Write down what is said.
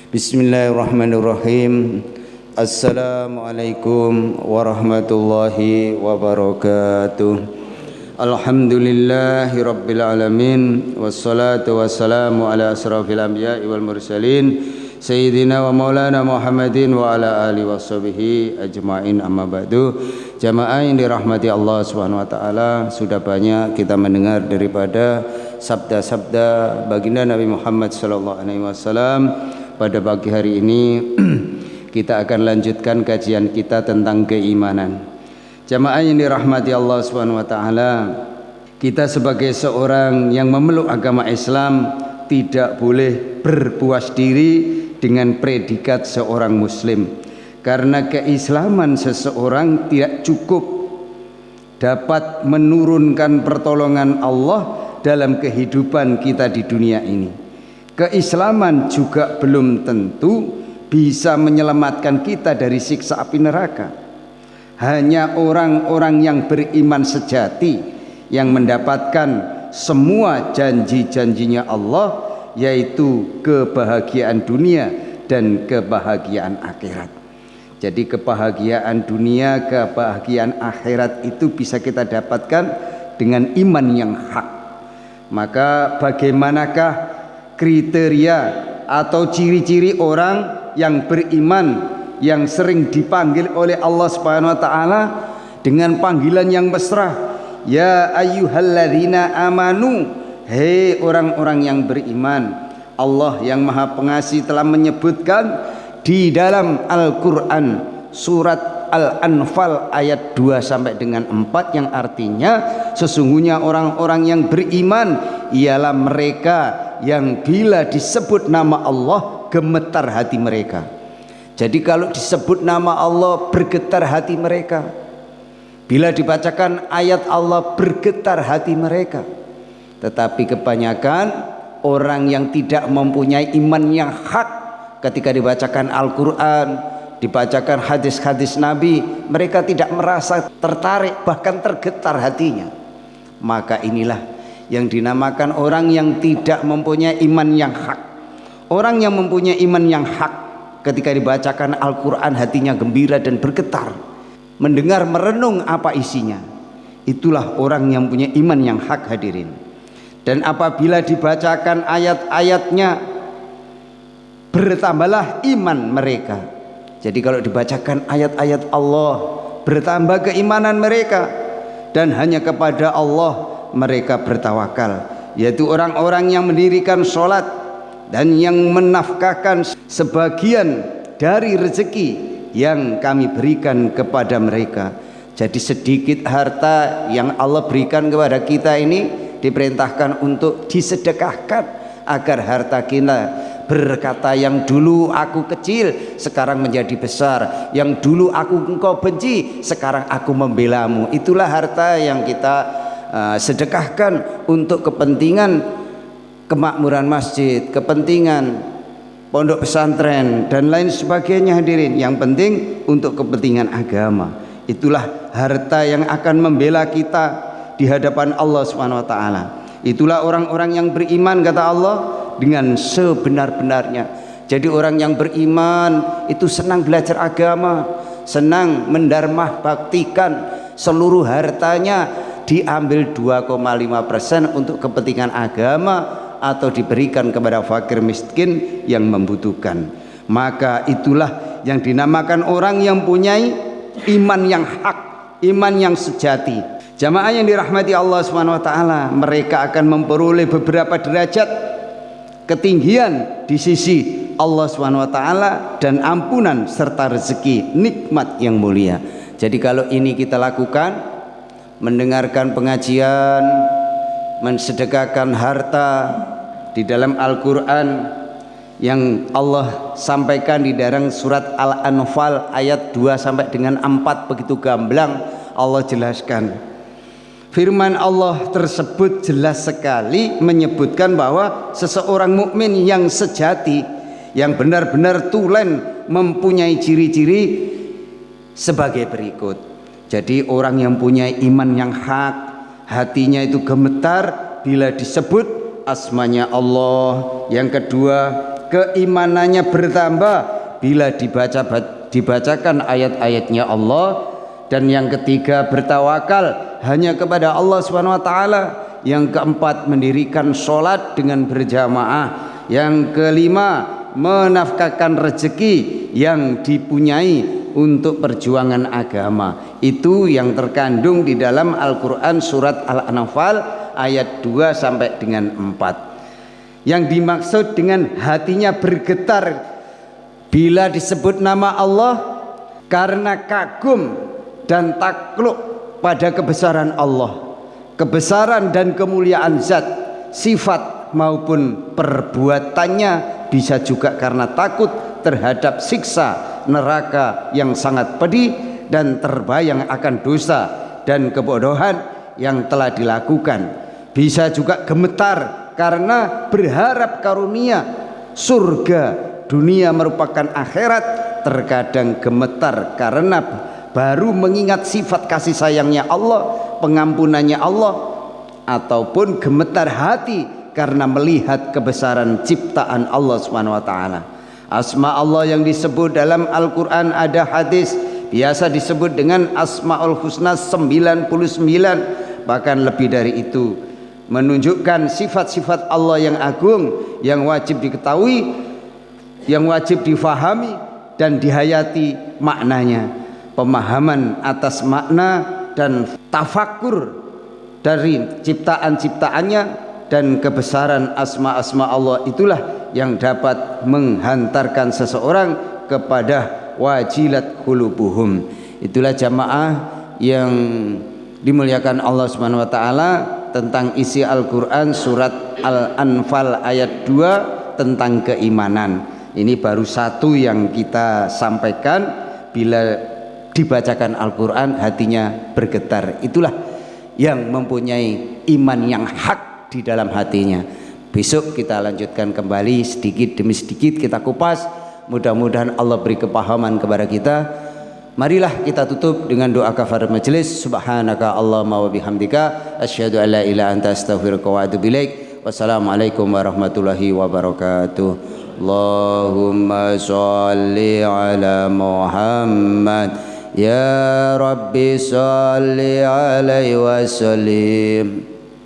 Bismillahirrahmanirrahim. Assalamualaikum warahmatullahi wabarakatuh. Alhamdulillahi rabbil alamin. Wassalatu wassalamu ala asrafil anbiya'i wal mursalin Sayyidina wa maulana Muhammadin wa ala alihi washabihi ajma'in, amma ba'du. Jamaah yang dirahmati Allah Subhanahu wa taala, sudah banyak kita mendengar daripada sabda-sabda baginda Nabi Muhammad sallallahu alaihi wasallam. Pada pagi hari ini kita akan lanjutkan kajian kita tentang keimanan. Jamaah yang dirahmati Allah Subhanahu wa taala, kita sebagai seorang yang memeluk agama Islam tidak boleh berpuas diri dengan predikat seorang muslim, karena keislaman seseorang tidak cukup dapat menurunkan pertolongan Allah dalam kehidupan kita di dunia ini. Keislaman juga belum tentu bisa menyelamatkan kita dari siksa api neraka. Hanya orang-orang yang beriman sejati yang mendapatkan semua janji-janjinya Allah, yaitu kebahagiaan dunia dan kebahagiaan akhirat. Jadi kebahagiaan dunia, kebahagiaan akhirat itu bisa kita dapatkan dengan iman yang hak. Maka bagaimanakah kriteria atau ciri-ciri orang yang beriman, yang sering dipanggil oleh Allah Subhanahu wa taala dengan panggilan yang mesra, ya ayyuhalladzina amanu, hei orang-orang yang beriman. Allah yang Maha Pengasih telah menyebutkan di dalam Al-Qur'an surat Al-Anfal ayat 2 sampai dengan 4, yang artinya sesungguhnya orang-orang yang beriman ialah mereka yang bila disebut nama Allah gemetar hati mereka. Jadi kalau disebut nama Allah bergetar hati mereka, bila dibacakan ayat Allah bergetar hati mereka. Tetapi kebanyakan orang yang tidak mempunyai iman yang hak, ketika dibacakan Al-Quran, dibacakan hadis-hadis Nabi, mereka tidak merasa tertarik, bahkan tergetar hatinya. Maka inilah yang dinamakan orang yang tidak mempunyai iman yang hak. Orang yang mempunyai iman yang hak, ketika dibacakan Al-Quran hatinya gembira dan bergetar, mendengar merenung apa isinya. Itulah orang yang punya iman yang hak, hadirin. Dan apabila dibacakan ayat-ayatnya, bertambahlah iman mereka. Jadi kalau dibacakan ayat-ayat Allah, bertambah keimanan mereka, dan hanya kepada Allah mereka bertawakal, yaitu orang-orang yang mendirikan sholat dan yang menafkahkan sebagian dari rezeki yang kami berikan kepada mereka. Jadi sedikit harta yang Allah berikan kepada kita ini diperintahkan untuk disedekahkan, agar harta kita berkata, yang dulu aku kecil sekarang menjadi besar, yang dulu engkau benci sekarang aku membelamu. Itulah harta yang kita sedekahkan untuk kepentingan kemakmuran masjid, kepentingan pondok pesantren dan lain sebagainya, hadirin. Yang penting untuk kepentingan agama. Itulah harta yang akan membela kita di hadapan Allah Subhanahu wa taala. Itulah orang-orang yang beriman, kata Allah, dengan sebenar-benarnya. Jadi orang yang beriman itu senang belajar agama, senang mendarmah baktikan seluruh hartanya, diambil 2,5% untuk kepentingan agama atau diberikan kepada fakir miskin yang membutuhkan. Maka itulah yang dinamakan orang yang punyai iman yang hak, iman yang sejati. Jamaah yang dirahmati Allah Subhanahu wa taala, mereka akan memperoleh beberapa derajat ketinggian di sisi Allah Subhanahu wa taala dan ampunan serta rezeki nikmat yang mulia. Jadi kalau ini kita lakukan, mendengarkan pengajian, mensedekahkan harta di dalam Al-Quran yang Allah sampaikan di dalam surat Al-Anfal ayat 2 sampai dengan 4, begitu gamblang Allah jelaskan. Firman Allah tersebut jelas sekali menyebutkan bahwa seseorang mukmin yang sejati, yang benar-benar tulen, mempunyai ciri-ciri sebagai berikut. Jadi orang yang punya iman yang hak, hatinya itu gemetar bila disebut asmanya Allah. Yang kedua, keimanannya bertambah bila dibacakan ayat-ayatnya Allah. Dan yang ketiga, bertawakal hanya kepada Allah Subhanahu wa taala. Yang keempat, mendirikan sholat dengan berjamaah. Yang kelima, menafkahkan rezeki yang dipunyai untuk perjuangan agama. Itu yang terkandung di dalam Al-Quran surat Al-Anfal ayat 2 sampai dengan 4. Yang dimaksud dengan hatinya bergetar bila disebut nama Allah karena kagum dan takluk pada kebesaran Allah, kebesaran dan kemuliaan zat, sifat maupun perbuatannya. Bisa juga karena takut terhadap siksa neraka yang sangat pedih dan terbayang akan dosa dan kebodohan yang telah dilakukan. Bisa juga gemetar karena berharap karunia surga dunia merupakan akhirat. Terkadang gemetar karena baru mengingat sifat kasih sayangnya Allah, pengampunannya Allah, ataupun gemetar hati karena melihat kebesaran ciptaan Allah Subhanahu wa taala. Asma Allah yang disebut dalam Al-Qur'an, ada hadis biasa disebut dengan Asmaul Husna 99, bahkan lebih dari itu, menunjukkan sifat-sifat Allah yang agung, yang wajib diketahui, yang wajib difahami dan dihayati maknanya. Pemahaman atas makna dan tafakur dari ciptaan-ciptaannya dan kebesaran asma-asma Allah itulah yang dapat menghantarkan seseorang kepada wajilat qulubuhum. Itulah jamaah yang dimuliakan Allah Subhanahu wa taala, tentang isi Al-Qur'an surat Al-Anfal ayat 2 tentang keimanan. Ini baru satu yang kita sampaikan. Bila dibacakan Al-Quran hatinya bergetar, itulah yang mempunyai iman yang hak di dalam hatinya. Besok kita lanjutkan kembali, sedikit demi sedikit kita kupas. Mudah-mudahan Allah beri kepahaman kepada kita. Marilah kita tutup dengan doa kafaratul majelis. Subhanaka Allahumma wa bihamdika asyhadu an la ilaha anta astaghfiruka wa atubu ilaik. Wassalamualaikum warahmatullahi wabarakatuh. Allahumma sholli ala Muhammad ya Rabbi sholli alaihi wasallim.